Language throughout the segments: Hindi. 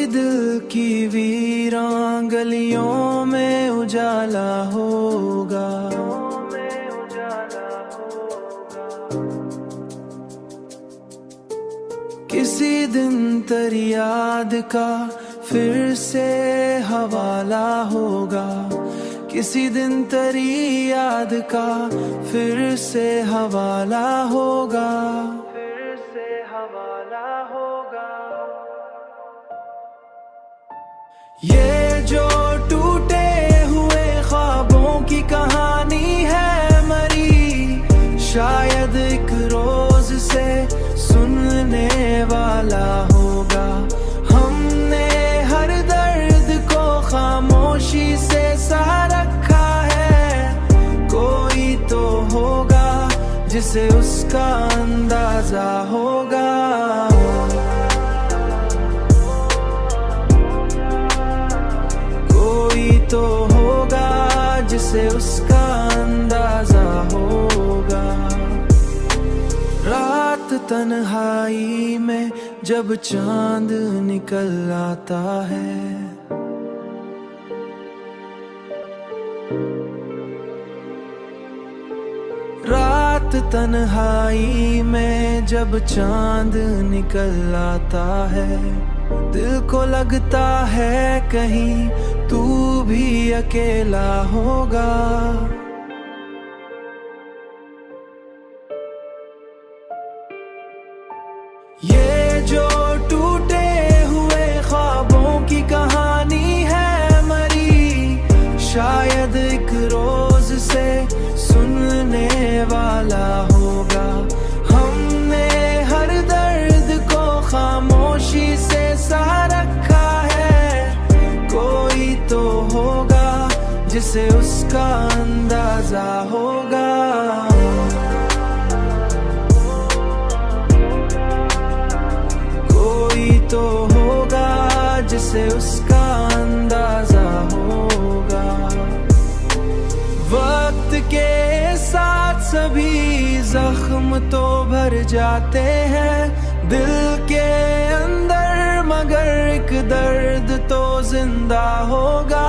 दिल की वीरान गलियों में उजाला होगा। किसी दिन तेरी याद का फिर से हवाला होगा। किसी दिन तेरी याद का फिर से हवाला होगा। फिर से हवाला होगा। ये जो टूटे हुए ख्वाबों की कहानी है मरी, शायद एक रोज से सुनने वाला होगा। हमने हर दर्द को खामोशी से सहा रखा है। कोई तो होगा जिसे उसका अंदाजा होगा। कोई तो होगा जिसे उसका अंदाजा होगा। रात तन्हाई में जब चांद निकल आता है, रात तन्हाई में जब चांद निकल आता है, दिल को लगता है कहीं तू भी अकेला होगा। ये जो टूटे हुए ख्वाबों की कहानी है मरी, शायद एक रोज से सुनने वाला होगा। हमने हर दर्द को खामोशी से सहा रखा है। कोई तो होगा जिसे उसका अंदाजा होगा। तो होगा जिसे उसका अंदाजा होगा। वक्त के साथ सभी जख्म तो भर जाते हैं दिल के अंदर, मगर एक दर्द तो जिंदा होगा।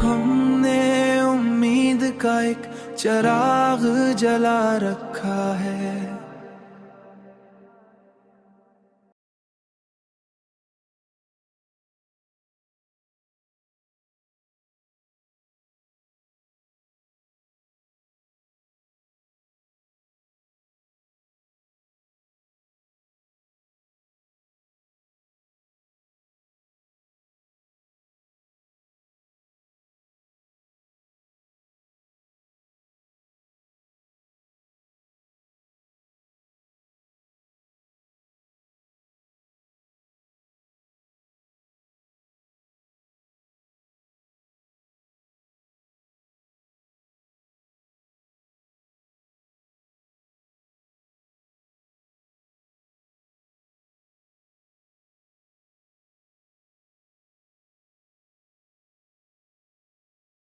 हमने उम्मीद का एक चिराग जला रखा है।